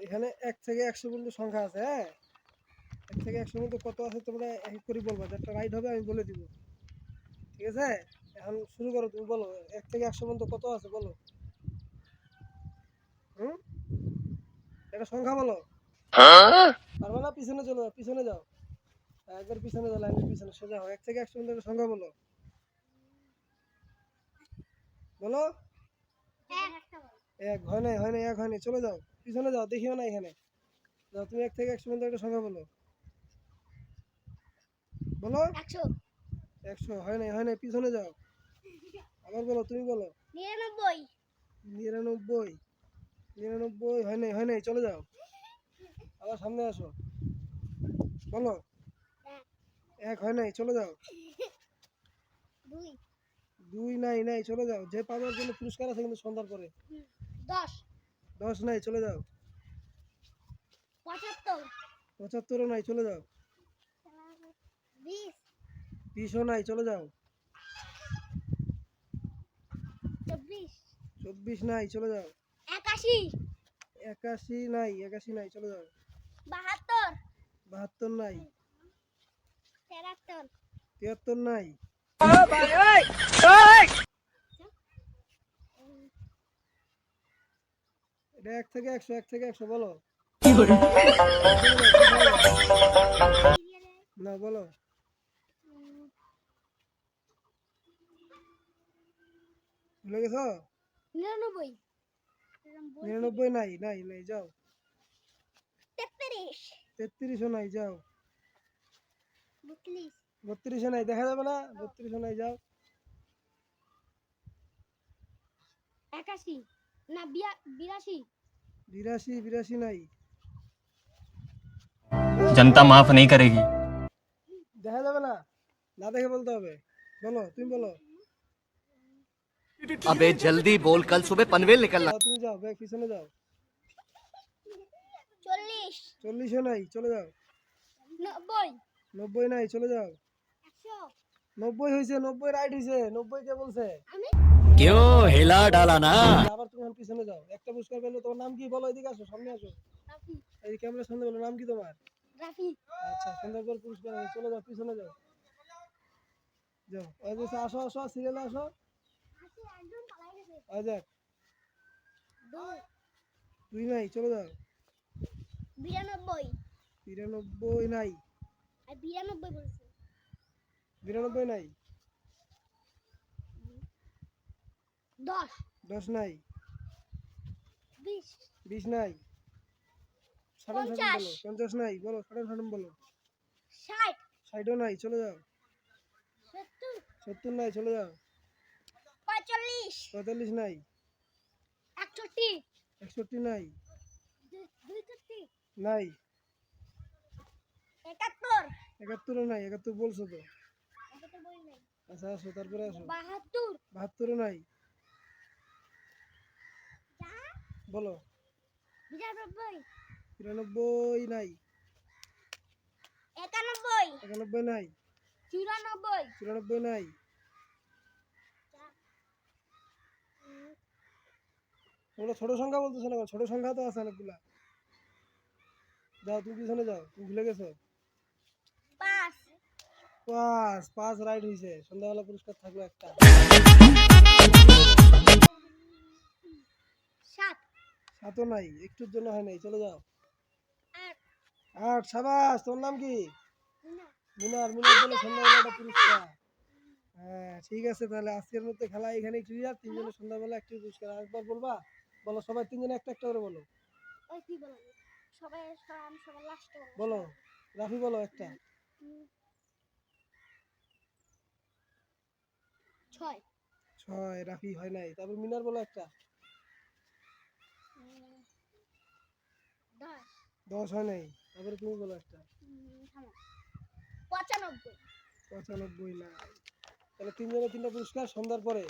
এখানে 1 থেকে 100 পর্যন্ত সংখ্যা আছে, হ্যাঁ? 1 থেকে 100 পর্যন্ত কত আছে তোমরা এক এক করে বলবা, যেটা রাইট হবে আমি বলে দিব। ঠিক আছে? এখন শুরু করো, তুমি বলো 1 থেকে 100 পর্যন্ত কত আছে বলো। হুম? একটা সংখ্যা বলো। পারবে না? পিছনে চলে যাও, পিছনে যাও। একবার পিছনে যাও, লাইনের পিছনে সোজা হও। 1 থেকে 100 পর্যন্ত একটা সংখ্যা বলো। বলো। 1 হয় নাই, হয় নাই, 1 হয় নাই। চলে যাও। পিছনে যাও, দেখিও না এখানে। যাও তুমি 1 থেকে 100 পর্যন্ত একটা সংখ্যা বলো। বলো। 100 100 হয় নাই, হয় নাই, পিছনে যাও। আবার বলো, তুমি বলো। 99 99 99 হয় নাই, হয় নাই, চলে যাও। আবার সামনে আসো। বলো। 1 হয় নাই, চলে যাও। 2 2 নাই, নাই, চলে যাও। যে পাওয়ার জন্য পুরস্কার আছে কিন্তু সন্ধ্যার পরে। 10 10 নাই, চলে যাও। 75 75 নাই, চলে যাও। 20 20 নাই, চলে যাও। 24 24 নাই, চলে যাও। 81 81 নাই, 81 নাই, চলে যাও। 72 72 নাই। 73 73 নাই। এটা 1 থেকে 100, 1 থেকে 100 বলো। চলে যাও, পিছনে যাও। না, বলো। ভুলে গেছো? 99 99 নাই, নাই, নাই, যাও। 33 33 নাই, যাও। 32 32 নাই, দেখা যাবে না? 32 নাই, যাও। 81 না 82 82 নাই। जनता माफ नहीं करेगी। দেখা যাবে না? না দেখে বলতে হবে। বলো, তুমি বলো। अबे जल्दी बोल, कल सुबह पनवेल निकलना। যাও, তুমি যাও, ব্যাগ পিছনে যাও। 40 40 নাই, চলে যাও। 90 90 নাই, চলে যাও। 100 90 হয়েছে, 90 রাইট হয়েছে। 90 কে বলছে? আমি क्यों हिला डाला ना। আবার তুমি এখন পিছনে যাও। একটা পুরস্কার পেলে। তোমার নাম কি বলো, এদিকে আসো, সামনে আসো। রাফি এই ক্যামেরার সামনে বলো, নাম কি তোমার? রাফি আচ্ছা, সুন্দর করে পুরস্কার আছে। চলে যাও, পিছনে যাও। যাও, ওই যে আসো, আসো, সিরিয়ালে আসো। একদম পালাই গেছে ওই যাক। 2 2 নাই, চলে যাও। 92 93 নাই। আর 92 বলছে 92 নাই। 10 10 নাই। 20 20 নাই। সাড়ে সাড়ে 50 বলো। 50 নাই, বলো। সাড়ে সাড়ে বলো। 60 60 নাই, চলে যাও। 70 70 নাই, চলে যাও। 45 45 নাই। 61 61 নাই। 62 নাই। 71 71 নাই, 71 বলছো তো। এটা তো বই নাই আচ্ছা, আসো, তারপরে আসো। 72 72 নাই। যা বলো। 92 93 নাই। 91 91 নাই। 94 94 নাই। তোমরা ছোট সংখ্যা বলতেছো না কেন? ছোট সংখ্যা তো আছে অনেকগুলা। যাও, তুমি পিছনে যাও, তুমি ভুলে গেছো। 5 5 রাইট হয়েছে। সন্ধ্যাবেলা পুরস্কার থাকলো একটা। 7 7 নাই, একটুর জন্য হয় নাই, চলে যাও। 8 8 সাবাস। তোর নাম কি? না মিনার। মিনার জন্য সন্ধ্যাবেলা একটা পুরস্কার। হ্যাঁ, ঠিক আছে, তাহলে আজকের মধ্যে খেলা এখানে ক্লিয়ার। তিনজনের সন্ধ্যাবেলা একটা পুরস্কার। আরেকবার বলবা? বলো, সবাই তিনজনে একটা একটা করে বলো। ওই কি বলবো সবাই আমি সবার লাস্ট বলো। রাফি বলো একটা। 6 6 রাফি হয় নাই। তারপর মিনার বলো একটা। 10 10 হয় নাই। তারপরে তুমি বলো একটা। 95 95 না। তাহলে তিনজনে তিনটা পুরস্কার সন্ধ্যার পরে।